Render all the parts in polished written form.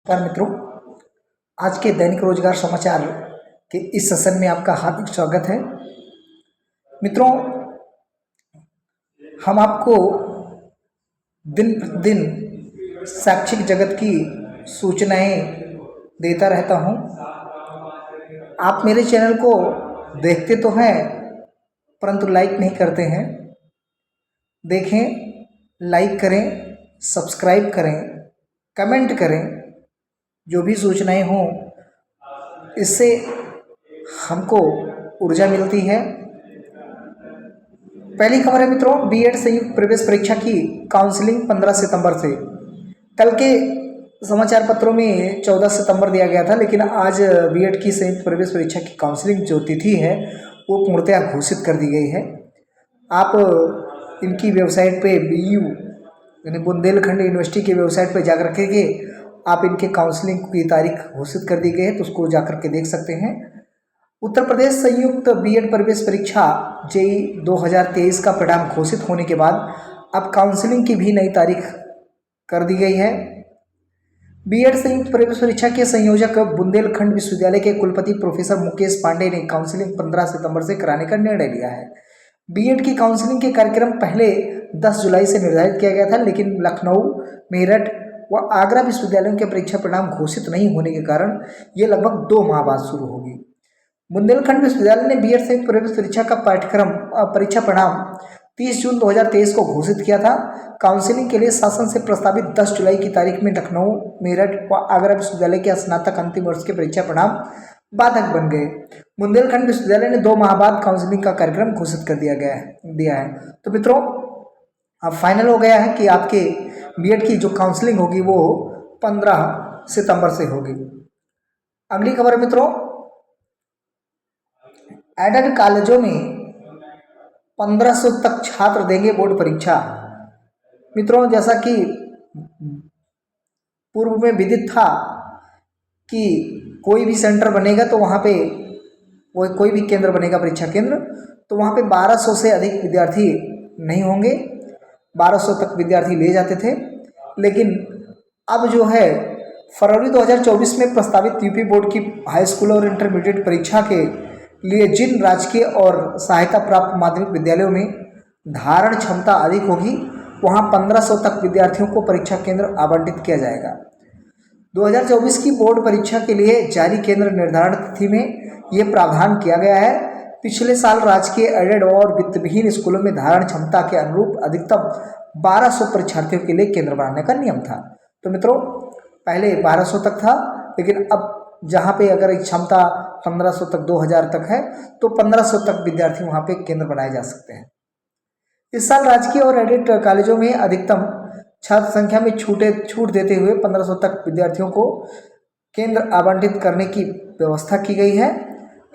नमस्कार मित्रों, आज के दैनिक रोजगार समाचार के इस सेशन में आपका हार्दिक स्वागत है। मित्रों, हम आपको दिन प्रतिदिन शैक्षिक जगत की सूचनाएं देता रहता हूं। आप मेरे चैनल को देखते तो हैं परंतु लाइक नहीं करते हैं। देखें, लाइक करें, सब्सक्राइब करें, कमेंट करें। जो भी सूचनाएं हों इससे हमको ऊर्जा मिलती है। पहली खबर है मित्रों, बीएड संयुक्त प्रवेश परीक्षा की काउंसलिंग 15 सितंबर से। कल के समाचार पत्रों में 14 सितंबर दिया गया था, लेकिन आज बीएड की संयुक्त प्रवेश परीक्षा की काउंसलिंग जो तिथि है वो पूर्णतः घोषित कर दी गई है। आप इनकी वेबसाइट पे BU यानी बुंदेलखंड यूनिवर्सिटी की वेबसाइट पर जाकर के आप इनके काउंसलिंग की तारीख घोषित कर दी गई है, तो उसको जाकर के देख सकते हैं। उत्तर प्रदेश संयुक्त बीएड प्रवेश परीक्षा JEE 2023 का परिणाम घोषित होने के बाद अब काउंसलिंग की भी नई तारीख कर दी गई है। बीएड संयुक्त प्रवेश परीक्षा के संयोजक बुंदेलखंड विश्वविद्यालय के कुलपति प्रोफेसर मुकेश पांडे ने काउंसलिंग 15 सितंबर से कराने का निर्णय लिया है। बीएड की काउंसलिंग के कार्यक्रम पहले 10 जुलाई से निर्धारित किया गया था, लेकिन लखनऊ, मेरठ व आगरा विश्वविद्यालयों के परीक्षा परिणाम घोषित नहीं होने के कारण ये लगभग 2 माह बाद शुरू होगी। बुंदेलखंड विश्वविद्यालय ने बीएड संयुक्त प्रवेश परीक्षा का परीक्षा परिणाम 30 जून 2023 को घोषित किया था। काउंसलिंग के लिए शासन से प्रस्तावित 10 जुलाई की तारीख में लखनऊ, मेरठ व आगरा विश्वविद्यालय के स्नातक अंतिम वर्ष के परीक्षा परिणाम बाधक बन गए। बुंदेलखंड विश्वविद्यालय ने 2 माह बाद काउंसलिंग का कार्यक्रम घोषित कर दिया है। तो मित्रों, अब फाइनल हो गया है कि आपके बीएड की जो काउंसलिंग होगी वो 15 सितंबर से होगी। अगली खबर है मित्रों, एडेड कॉलेजों में 1500 तक छात्र देंगे बोर्ड परीक्षा। मित्रों, जैसा कि पूर्व में विदित था कि कोई भी सेंटर बनेगा तो वहाँ पे कोई भी केंद्र बनेगा, परीक्षा केंद्र, तो वहाँ पे 1200 से अधिक विद्यार्थी नहीं होंगे। 1200 तक विद्यार्थी ले जाते थे, लेकिन अब जो है फरवरी 2024 में प्रस्तावित यूपी बोर्ड की हाई स्कूल और इंटरमीडिएट परीक्षा के लिए जिन राजकीय और सहायता प्राप्त माध्यमिक विद्यालयों में धारण क्षमता अधिक होगी वहां 1500 तक विद्यार्थियों को परीक्षा केंद्र आवंटित किया जाएगा। 2024 की बोर्ड परीक्षा के लिए जारी केंद्र निर्धारण तिथि में यह प्रावधान किया गया है। पिछले साल राजकीय एडेड और वित्तविहीन स्कूलों में धारण क्षमता के अनुरूप अधिकतम 1200 परीक्षार्थियों के लिए केंद्र बनाने का नियम था। तो मित्रों, पहले 1200 तक था, लेकिन अब जहाँ पे अगर क्षमता 1500 तक 2000 तक है तो 1500 तक विद्यार्थी वहाँ पे केंद्र बनाए जा सकते हैं। इस साल राजकीय और एडेड कॉलेजों में अधिकतम छात्र संख्या में छूट देते हुए 1500 तक विद्यार्थियों को केंद्र आवंटित करने की व्यवस्था की गई है।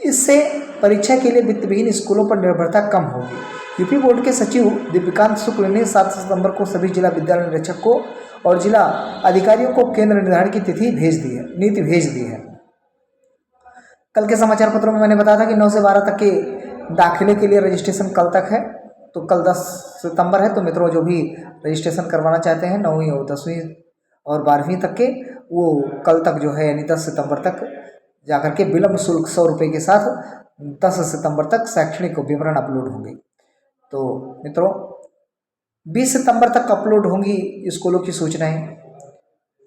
इससे परीक्षा के लिए वित्तविहीन स्कूलों पर निर्भरता कम होगी। यूपी बोर्ड के सचिव दीपिकांत शुक्ल ने 7 सितंबर को सभी जिला विद्यालय निरीक्षक को और जिला अधिकारियों को केंद्र निर्धारण की नीति भेज दी है। कल के समाचार पत्रों में मैंने बताया था कि 9 से 12 तक के दाखिले के लिए रजिस्ट्रेशन कल तक है, तो कल 10 सितंबर है। तो मित्रों, जो भी रजिस्ट्रेशन करवाना चाहते हैं 9वीं और 10वीं और 12वीं तक के, वो कल तक जो है यानी 10 सितंबर तक जाकर के विलम्ब शुल्क 100 रुपये के साथ 10 सितंबर तक शैक्षणिक विवरण अपलोड होंगे। तो मित्रों, 20 सितंबर तक अपलोड होंगी स्कूलों की सूचनाएं।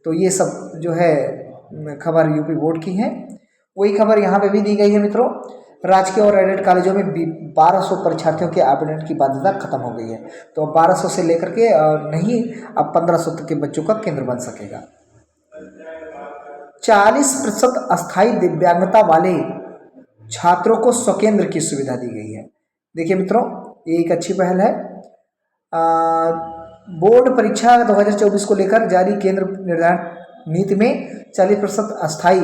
तो ये सब जो है खबर यूपी बोर्ड की है। वही खबर यहाँ पे भी दी गई है मित्रों, राजकीय और एडेड कॉलेजों में 1200 परीक्षार्थियों के आवेदन की बाध्यता खत्म हो गई है। तो अब 1200 से लेकर के नहीं, अब 1500 तक के बच्चों का केंद्र बन सकेगा। 40% अस्थायी दिव्यांगता वाले छात्रों को स्वकेंद्र की सुविधा दी गई है। देखिए मित्रों, ये एक अच्छी पहल है। बोर्ड परीक्षा 2024 को लेकर जारी केंद्र निर्धारण नीति में 40% अस्थायी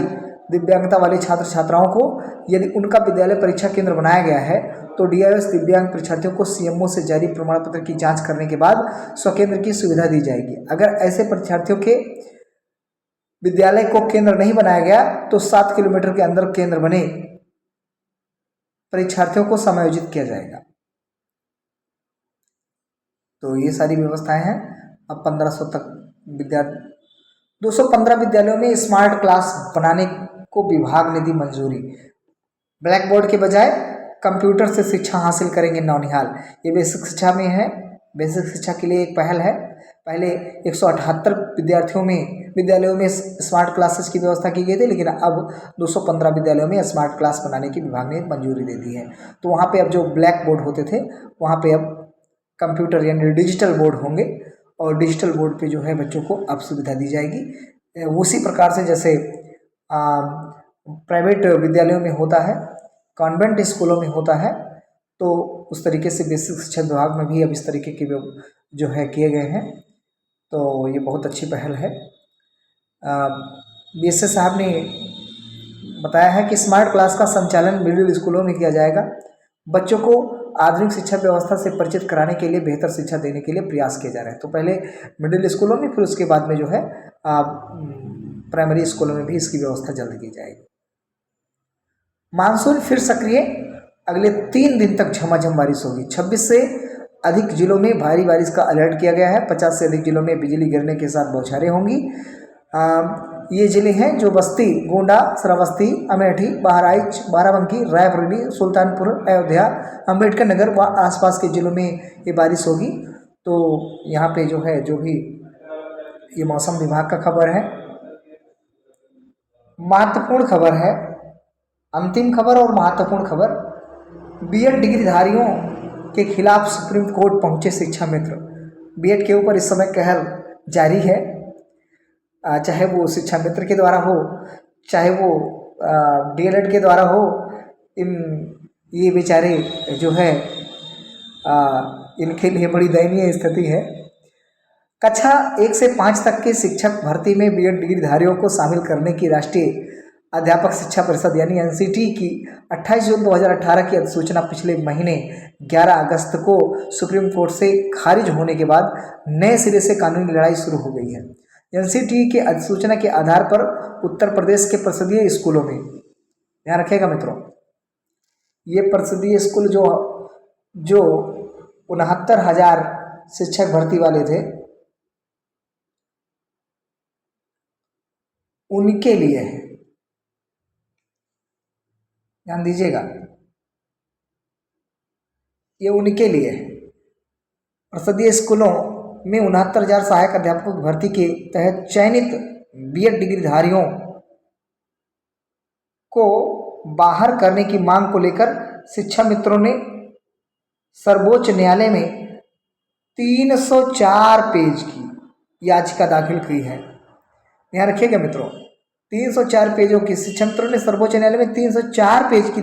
दिव्यांगता वाले छात्र छात्राओं को यदि उनका विद्यालय परीक्षा केंद्र बनाया गया है तो DIS दिव्यांग परीक्षार्थियों को CMO से जारी प्रमाण पत्र की जांच करने के बाद स्वकेंद्र की सुविधा दी जाएगी। अगर ऐसे परीक्षार्थियों के विद्यालय को केंद्र नहीं बनाया गया तो 7 किलोमीटर के अंदर केंद्र बने परीक्षार्थियों को समायोजित किया जाएगा। तो ये सारी व्यवस्थाएं हैं। अब 1500 तक 215 विद्यालयों में स्मार्ट क्लास बनाने को विभाग ने दी मंजूरी। ब्लैक बोर्ड के बजाय कंप्यूटर से शिक्षा हासिल करेंगे नौनिहाल। ये बेसिक शिक्षा में है। बेसिक शिक्षा के लिए एक पहल है। पहले 178 विद्यालयों में स्मार्ट क्लासेस की व्यवस्था की गई थी, लेकिन अब 215 विद्यालयों में स्मार्ट क्लास बनाने की विभाग ने मंजूरी दे दी है। तो वहाँ पे अब जो ब्लैक बोर्ड होते थे वहाँ पे अब कंप्यूटर यानी डिजिटल बोर्ड होंगे, और डिजिटल बोर्ड पे जो है बच्चों को अब सुविधा दी जाएगी। उसी प्रकार से जैसे प्राइवेट विद्यालयों में होता है, कॉन्वेंट स्कूलों में होता है, तो उस तरीके से बेसिक शिक्षा विभाग में भी अब इस तरीके के जो है किए गए हैं। तो ये बहुत अच्छी पहल है। बीएसए साहब ने बताया है कि स्मार्ट क्लास का संचालन मिडिल स्कूलों में किया जाएगा। बच्चों को आधुनिक शिक्षा व्यवस्था से परिचित कराने के लिए बेहतर शिक्षा देने के लिए प्रयास किए जा रहे हैं। तो पहले मिडिल स्कूलों में, फिर उसके बाद में जो है प्राइमरी स्कूलों में भी इसकी व्यवस्था जल्द की जाएगी। मानसून फिर सक्रिय, अगले 3 दिन तक झमाझम बारिश होगी। 26 से अधिक जिलों में भारी बारिश का अलर्ट किया गया है। 50 से अधिक जिलों में बिजली गिरने के साथ बौछारें होंगी। ये जिले हैं जो बस्ती, गोंडा, श्रावस्ती, अमेठी, बहराइच, बाराबंकी, रायबरेली, सुल्तानपुर, अयोध्या, अम्बेडकर नगर व आसपास के जिलों में ये बारिश होगी। तो यहाँ पे जो है जो भी ये मौसम विभाग का खबर है। महत्वपूर्ण खबर है, अंतिम खबर और महत्वपूर्ण खबर, बीएड डिग्रीधारियों के खिलाफ सुप्रीम कोर्ट पहुंचे शिक्षा मित्र। बीएड के ऊपर इस समय कहर जारी है, चाहे वो शिक्षा मित्र के द्वारा हो, चाहे वो डीएलएड के द्वारा हो। ये बेचारे जो है इनके लिए बड़ी दयनीय स्थिति है। कक्षा 1 से 5 तक के शिक्षक भर्ती में बीएड डिग्रीधारियों को शामिल करने की राष्ट्रीय अध्यापक शिक्षा परिषद यानी एनसीटी की 28 जून 2018 की अधिसूचना पिछले महीने 11 अगस्त को सुप्रीम कोर्ट से खारिज होने के बाद नए सिरे से कानूनी लड़ाई शुरू हो गई है। एनसीटी के अधिसूचना के आधार पर उत्तर प्रदेश के परिषदीय स्कूलों में, ध्यान रखिएगा मित्रों, ये परिषदीय स्कूल जो 69,000 शिक्षक भर्ती वाले थे, उनके लिए है, ध्यान दीजिएगा, ये उनके लिए है। परिषदीय स्कूलों में 69,000 सहायक अध्यापकों की भर्ती के तहत चयनित बीएड डिग्रीधारियों को बाहर करने की मांग को लेकर शिक्षा मित्रों ने सर्वोच्च न्यायालय में 304 पेज की याचिका दाखिल की है। ध्यान रखिएगा मित्रों, 304 पेजों की शिक्षा मित्रों ने सर्वोच्च न्यायालय में 304 पेज की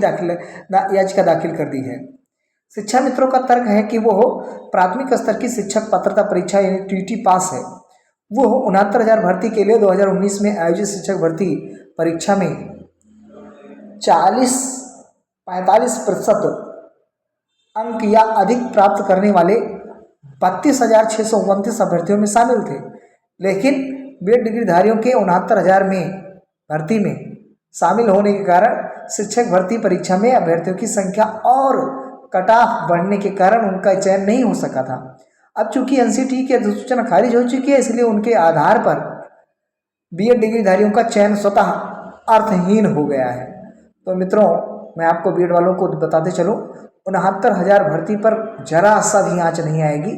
याचिका दाखिल कर दी है। शिक्षा मित्रों का तर्क है कि वो प्राथमिक स्तर की शिक्षक पात्रता परीक्षा यानी टीटी पास है। वो 69,000 भर्ती के लिए 2019 में आयोजित शिक्षक भर्ती परीक्षा में 45% अंक या अधिक प्राप्त करने वाले 32,629 अभ्यर्थियों में शामिल थे। लेकिन बीएड डिग्रीधारियों के 69,000 में भर्ती में शामिल होने के कारण शिक्षक भर्ती परीक्षा में अभ्यर्थियों की संख्या और कट ऑफ बढ़ने के कारण उनका चयन नहीं हो सका था। अब चूंकि एनसीटी की अधिसूचना खारिज हो चुकी है, इसलिए उनके आधार पर बीएड डिग्रीधारियों का चयन स्वतः अर्थहीन हो गया है। तो मित्रों, मैं आपको बीएड वालों को बताते चलूं, 69,000 भर्ती पर जरा सा भी आंच नहीं आएगी,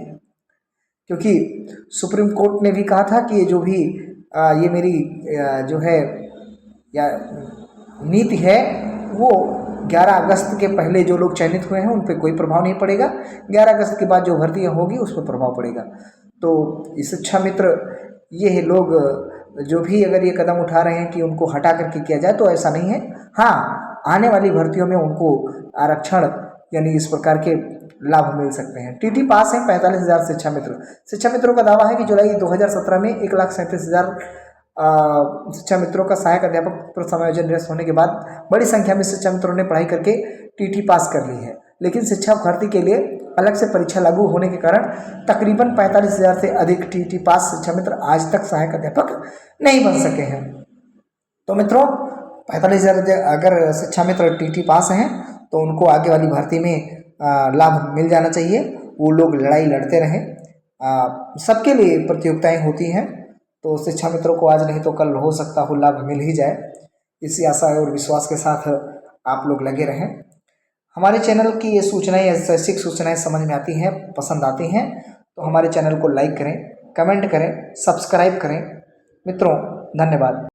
क्योंकि सुप्रीम कोर्ट ने भी कहा था कि ये जो भी ये मेरी जो है या नीति है वो 11 अगस्त के पहले जो लोग चयनित हुए हैं उन पर कोई प्रभाव नहीं पड़ेगा। 11 अगस्त के बाद जो भर्तियाँ होगी उस पर प्रभाव पड़ेगा। तो इस शिक्षा मित्र ये लोग जो भी अगर ये कदम उठा रहे हैं कि उनको हटा करके किया जाए, तो ऐसा नहीं है। हाँ, आने वाली भर्तियों में उनको आरक्षण यानी इस प्रकार के लाभ मिल सकते हैं। टीटी पास हैं 45,000 शिक्षा मित्र। शिक्षा मित्रों का दावा है कि जुलाई 2017 में 1,37,000 शिक्षा मित्रों का सहायक अध्यापक पर समायोजन निरस्त होने के बाद बड़ी संख्या में शिक्षा मित्रों ने पढ़ाई करके टीटी पास कर ली है। लेकिन शिक्षा भर्ती के लिए अलग से परीक्षा लागू होने के कारण तकरीबन 45,000 से अधिक टीटी पास शिक्षा मित्र आज तक सहायक अध्यापक नहीं बन सके हैं। तो मित्रों, 45,000 अगर शिक्षा मित्र टीटी पास हैं तो उनको आगे वाली भर्ती में लाभ मिल जाना चाहिए। वो लोग लड़ाई लड़ते रहें। सबके लिए प्रतियोगिताएं होती हैं, तो शिक्षा मित्रों को आज नहीं तो कल हो सकता हो लाभ मिल ही जाए। इसी आशा और विश्वास के साथ आप लोग लगे रहें। हमारे चैनल की ये सूचनाएं, शैक्षिक सूचनाएं समझ में आती हैं, पसंद आती हैं तो हमारे चैनल को लाइक करें, कमेंट करें, सब्सक्राइब करें। मित्रों धन्यवाद।